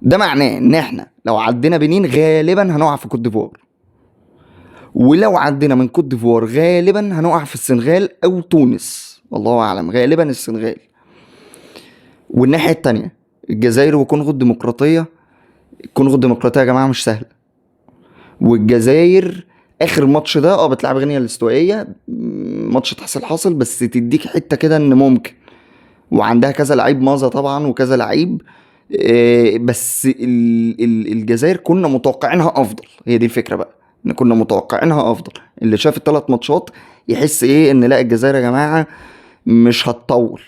ده معناه ان احنا لو عدينا بنين غالبا هنقع في كوت ديفوار، ولو عدينا من كوت ديفوار غالبا هنقع في السنغال او تونس، والله اعلم، غالبا السنغال. والناحيه التانية الجزائر وكونغو الديمقراطيه. كونغو الديمقراطيه يا جماعه مش سهله، والجزائر اخر ماتش ده بتلعب غينيا الاستوائيه، ماتش تحصيل حاصل، بس تديك حته كده ان ممكن. وعندها كذا لعيب مازا طبعا وكذا لعيب. بس الجزائر كنا متوقعينها افضل، هي دي الفكره بقى، ان كنا متوقعينها افضل. اللي شاف الثلاث ماتشات يحس ان لا، الجزائر يا جماعه مش هتطول.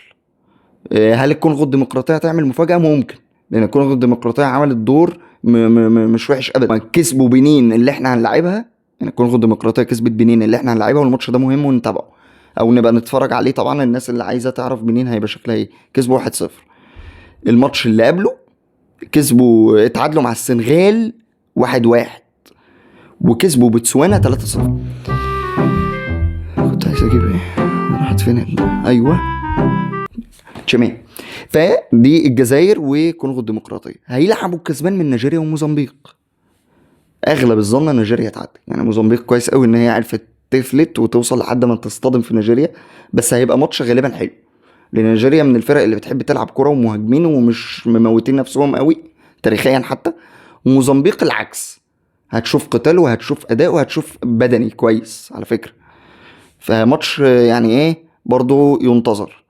هل الكونغو الديمقراطيه هتعمل مفاجاه؟ ممكن، لان الكونغو الديمقراطيه عملت دور مش وحش ابدا. كسبوا بنين اللي احنا هنلعبها، يعني الكونغو الديمقراطيه كسبت بنين اللي احنا هنلعبها، والماتش ده مهم ونتابعه او نبقى نتفرج عليه. طبعا الناس اللي عايزه تعرف بنين هيبقى شكلها ايه، كسبوا 1-0. الماتش اللي قبله كسبوا، اتعادلوا مع السنغال 1-1، وكسبوا بتسوانا 3-0. كنت عايز اجيب ايه، راحت فين ايوه، تشامين. فدي الجزائر وكونغو الديمقراطيه هيلعبوا الكسبان من نيجيريا وموزمبيق. اغلب الظن نيجيريا تعدي، يعني موزمبيق كويس قوي ان هي عرفت تفلت وتوصل لحد ما تصطدم في نيجيريا، بس هيبقى ماتش غالبا حلو، لان نيجيريا من الفرق اللي بتحب تلعب كرة ومهاجمين ومش مموتين نفسهم قوي تاريخيا حتى. وموزمبيق العكس، هتشوف قتال وهتشوف اداء وهتشوف بدني كويس على فكرة. فماتش يعني ايه برضو ينتظر.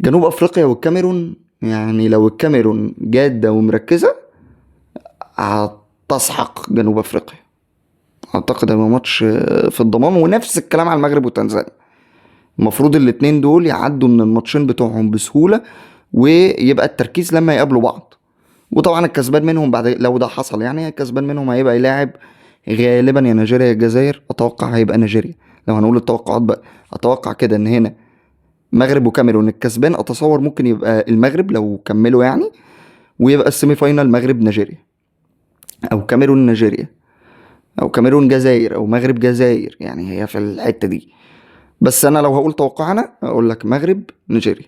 جنوب افريقيا والكاميرون، يعني لو الكاميرون جادة ومركزة هتسحق جنوب افريقيا، اعتقد هيبقى ماتش في الضمان. ونفس الكلام على المغرب وتنزانيا، المفروض الاتنين دول يعدوا من الماتشين بتوعهم بسهولة، ويبقى التركيز لما يقابلوا بعض. وطبعا الكسبان منهم بعد، لو ده حصل يعني، الكسبان منهم هيبقى يلاعب غالبا يا نيجيريا يا الجزائر. اتوقع هيبقى نيجيريا، لو هنقول التوقعات بقى اتوقع كده ان هنا مغرب وكاميرون الكسبان اتصور ممكن يبقى المغرب لو كملوا يعني، ويبقى السيمي فاينال مغرب نيجيريا، او كاميرون نيجيريا، او كاميرون جزائر، او مغرب جزائر، يعني هي في الحتة دي. بس انا لو هقول توقعنا اقول لك مغرب نيجيريا.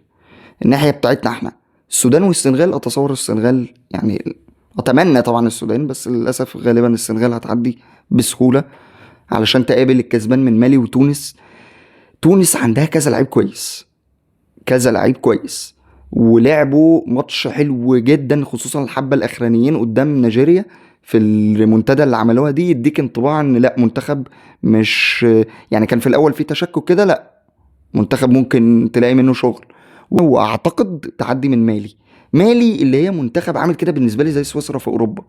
الناحية بتاعتنا احنا السودان والسنغال، اتصور السنغال يعني، اتمنى طبعا السودان، بس للاسف غالبا السنغال هتعدي بسهولة علشان تقابل الكسبان من مالي وتونس. تونس عندها كذا لعيب كويس، كذا لعيب كويس، ولعبوا ماتش حلو جدا خصوصا الحبة الاخرانيين قدام نيجيريا في الريمونتادا اللي عملوها دي. يديك انطباع ان لا، منتخب مش يعني كان في الاول في تشكك كده، لا، منتخب ممكن تلاقي منه شغل. واعتقد تعدي من مالي. مالي اللي هي منتخب عامل كده بالنسبه لي زي سويسرا في اوروبا،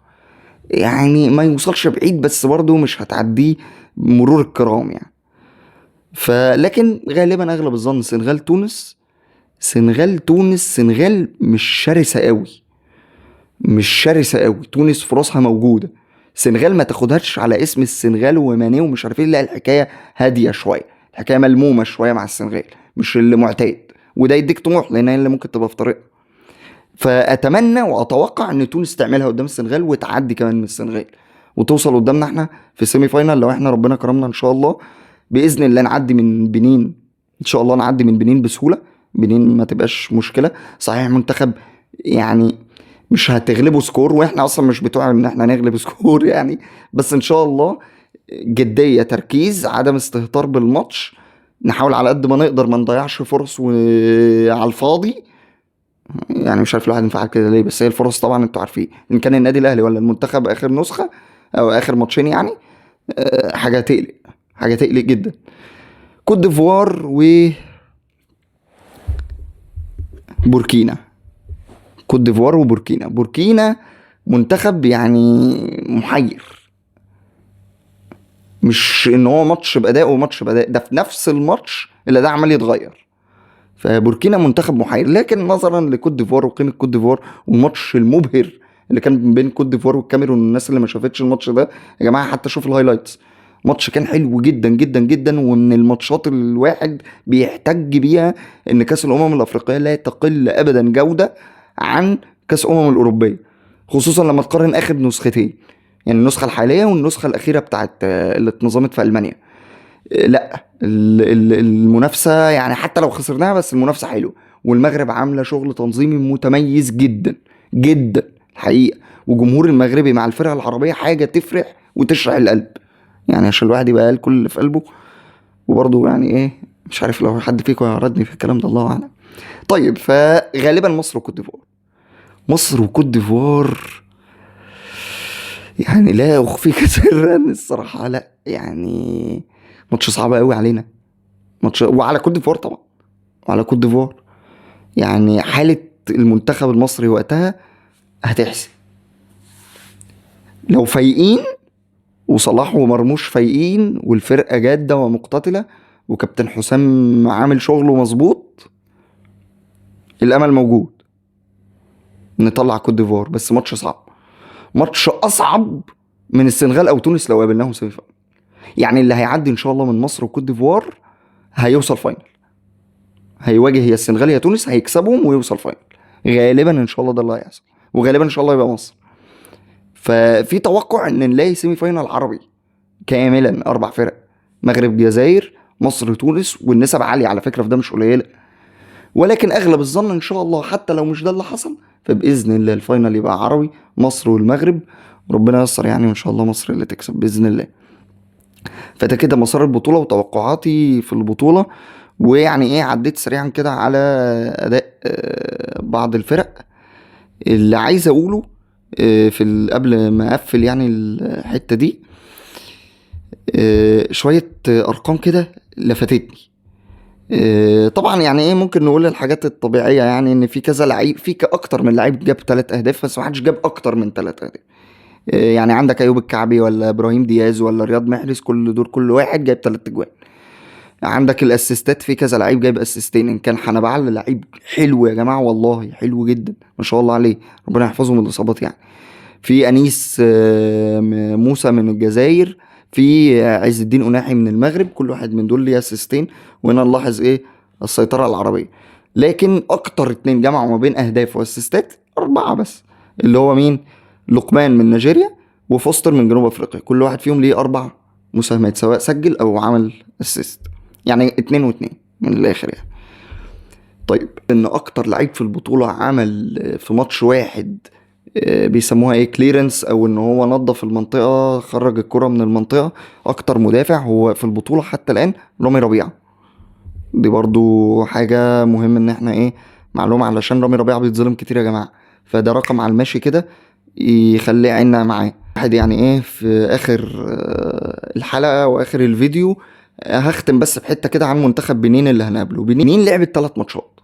يعني ما يوصلش بعيد بس برضه مش هتعديه مرور الكرام يعني. فلكن غالبا اغلب الظن سنغال تونس. سنغال تونس، سنغال مش شرسه قوي، مش شرسه قوي، تونس فرصها موجوده. سنغال ما تاخدهاش على اسم السنغال وماني ومش عارف ايه، لا، الحكايه هاديه شويه، الحكايه ملمومه شويه مع السنغال، مش اللي معتاد. وده يديك طموح لان هي اللي ممكن تبقى في طريقها. فاتمنى واتوقع ان تونس تعملها قدام السنغال وتعدي كمان من السنغال، وتوصل قدامنا احنا في السيمي فاينال لو احنا ربنا كرمنا ان شاء الله. باذن الله نعدي من بنين، ان شاء الله نعدي من بنين بسهوله. بنين ما تبقاش مشكله، صحيح منتخب يعني مش هتغلبه سكور، واحنا اصلا مش بتوع ان احنا نغلب سكور يعني، بس ان شاء الله جديه، تركيز، عدم استهتار بالماتش، نحاول على قد ما نقدر ما نضيعش فرص وعلى الفاضي. يعني مش عارف الواحد ينفعل كده ليه، بس هي الفرص طبعا انتوا عارفين ان كان النادي الاهلي ولا المنتخب اخر نسخه او اخر ماتشين يعني، حاجه تقلق، حاجه تقلق جدا. كوت ديفوار وبوركينا. كوت ديفوار وبوركينا. بوركينا منتخب يعني محير، مش ان هو ماتش باداء وماتش باداء، ده في نفس الماتش اللي ده عمال يتغير. فبوركينا منتخب محير، لكن نظرا لكوت ديفوار وقيمه كوت ديفوار والماتش المبهر اللي كان بين كوت ديفوار والكاميرون، الناس اللي ما شافتش الماتش ده يا جماعه حتى شوف الهايلايتس. ماتش كان حلو جدا جدا جدا، ومن الماتشات الواحد بيحتج بيها ان كاس الامم الافريقيه لا تقل ابدا جوده عن كاس الاوروبيه، خصوصا لما تقارن اخر نسختين، يعني النسخه الحاليه والنسخه الاخيره بتاعت اللي اتنظمت في المانيا. لا، المنافسه يعني حتى لو خسرناها بس المنافسه حلوه، والمغرب عامله شغل تنظيمي متميز جدا جدا الحقيقه. وجمهور المغربي مع الفرقه العربيه حاجه تفرح وتشرح القلب، يعني عشان الواحد يبقى قال كل اللي في قلبه. وبرضه يعني ايه، مش عارف لو حد فيكم يعرضني في الكلام ده، الله اعلم. طيب فغالبا مصر وكوت ديفوار. مصر وكوت ديفوار يعني لا اخفيك سرا الصراحه، لا يعني ماتش صعب قوي علينا، ماتش وعلى كوت ديفوار طبعا، وعلى كوت ديفوار. يعني حاله المنتخب المصري وقتها هتحسن لو فايقين، وصلاح ومرموش فايقين، والفرقه جاده ومقتتله، وكابتن حسام عامل شغله مظبوط. الامل موجود نطلع كوت ديفوار، بس ماتش صعب، ماتش اصعب من السنغال او تونس لو قابلناهم سيمي فاينل. يعني اللي هيعدي ان شاء الله من مصر وكوت ديفوار هيوصل فاينل، هيواجه يا السنغال يا تونس، هيكسبهم ويوصل فاينل غالبا ان شاء الله، ده اللي هيحصل. وغالبا ان شاء الله يبقى مصر. ففي توقع ان نلاقي سيمي فاينل عربي كاملا، 4 فرق، مغرب جزائر مصر تونس، والنسب عاليه على فكره في ده مش قليله. ولكن اغلب الظن ان شاء الله حتى لو مش ده اللي حصل، فباذن الله الفاينل يبقى عربي، مصر والمغرب. ربنا ييسر يعني، وان شاء الله مصر اللي تكسب باذن الله. فده كده مسار البطوله وتوقعاتي في البطوله. ويعني ايه، عديت سريعا كده على اداء بعض الفرق. اللي عايز اقوله قبل ما اقفل يعني الحته دي، شويه ارقام كده لفتتني. طبعا يعني ايه، ممكن نقول الحاجات الطبيعيه، يعني ان في كذا لعيب، في اكتر من لعيب جاب 3 اهداف، بس ما حدش جاب اكتر من 3 اهداف. يعني عندك ايوب الكعبي ولا ابراهيم دياز ولا رياض محرز، كل دول كل واحد جايب 3 اجوان. عندك الاسيستات، في كذا لعيب جايب اسيستين، ان كان حنبعل لعيب حلو يا جماعه، والله حلو جدا ما شاء الله عليه، ربنا يحفظه من الاصابات يعني. في انيس موسى من الجزائر، في عز الدين أناحي من المغرب، كل واحد من دول ليه اسيستين. وهنا نلاحظ ايه، السيطره العربيه. لكن اكتر 2 جمعوا ما بين اهداف واسيستات 4 بس، اللي هو مين؟ لقمان من نيجيريا، وفوستر من جنوب افريقيا، كل واحد فيهم ليه 4 مساهمات، سواء سجل او عمل اسيست، يعني 2 و2 من الاخر يعني. طيب ان اكتر لعيب في البطولة عمل في ماتش واحد بيسموها ايه، كليرنس، او ان هو نظف المنطقة، خرج الكرة من المنطقة، اكتر مدافع هو في البطولة حتى الان رامي ربيعة. دي برضو حاجة مهم ان احنا ايه، معلومة، علشان رامي ربيعة بيتظلم كتير يا جماعة. فده رقم على الماشي كده يخلي عيننا معاه. واحد يعني ايه، في اخر الحلقة واخر الفيديو هختم بس بحتة كده عن منتخب بنين اللي هنقابله. بنين لعبت 3 ماتشات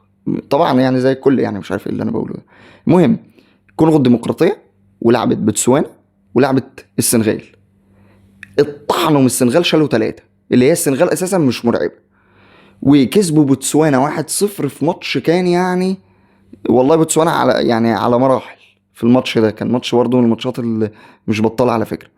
طبعا، يعني زي الكل، يعني مش عارف ايه اللي انا بقوله ده. المهم، كونغو الديمقراطية، ولعبت بوتسوانا، ولعبت السنغال. اتطحنوا من السنغال، شالوا 3، اللي هي السنغال اساسا مش مرعبة. وكسبوا بوتسوانا 1-0 في ماتش كان يعني، والله بوتسوانا على يعني على مراحل. في الماتش ده كان ماتش برضه من الماتشات اللي مش بطالة على فكرة.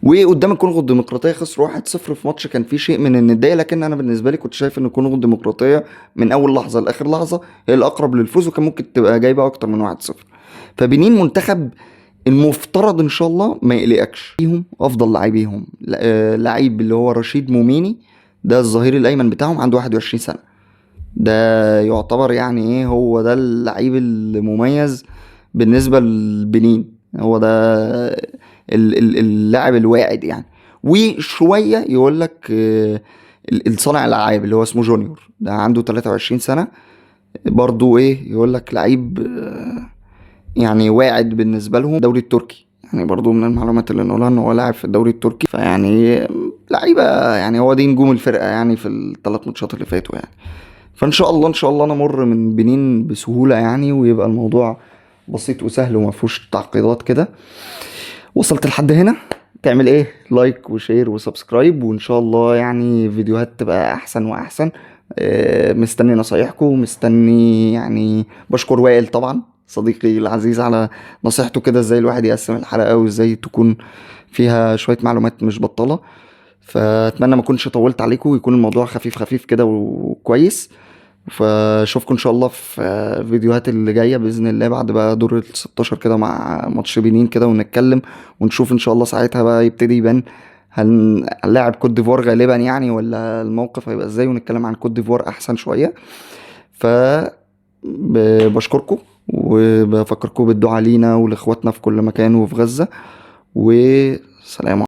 وقدام الكونغو الديمقراطيه خسروا 1-0 في ماتش كان فيه شيء من النديه، لكن انا بالنسبه لي كنت شايف ان الكونغو الديمقراطيه من اول لحظه لاخر لحظه هي الاقرب للفوز، وكان ممكن تبقى جايبه اكتر من 1-0. فبنين منتخب المفترض ان شاء الله ما يقلقكش فيهم. افضل لاعبيهم لعيب اللي هو رشيد موميني، ده الظهير الايمن بتاعهم، عنده 21 سنه. ده يعتبر يعني ايه، هو ده اللعيب المميز بالنسبه للبنين، هو ده اللاعب الواعد يعني. وشويه يقول لك الصانع الالعاب اللي هو اسمه جونيور، ده عنده 23 سنه، برضو ايه يقول لك لعيب يعني واعد بالنسبه لهم. الدوري التركي يعني برضو من المعلومات اللي نقولها ان هو لاعب في الدوري التركي، فيعني لعيبه يعني، هو دي نجوم الفرقه يعني في ال3 ماتشات اللي فاتوا يعني. فان شاء الله ان شاء الله نمر من بنين بسهوله يعني، ويبقى الموضوع بسيط وسهل وما فيهوش تعقيدات كده. وصلت لحد هنا، تعمل ايه، لايك وشير وسبسكرايب، وان شاء الله يعني فيديوهات تبقى احسن واحسن. مستني نصايحكم، مستني يعني. بشكر وائل طبعا صديقي العزيز على نصيحته كده، ازاي الواحد يقسم الحلقة وازاي تكون فيها شوية معلومات مش بطالة. فاتمنى ما اكونش طولت عليكم، ويكون الموضوع خفيف خفيف كده وكويس. فاشوفكم ان شاء الله في فيديوهات اللي جايه باذن الله، بعد بقى دور ال 16 كده مع ماتش بنين كده، ونتكلم ونشوف ان شاء الله ساعتها بقى يبتدي يبان هل هنلاعب كوت ديفوار غالبا يعني، ولا الموقف هيبقى ازاي، ونتكلم عن كوت ديفوار احسن شويه. ف بشكركم وبفكركم بالدعاء لينا ولاخواتنا في كل مكان وفي غزة. وسلام.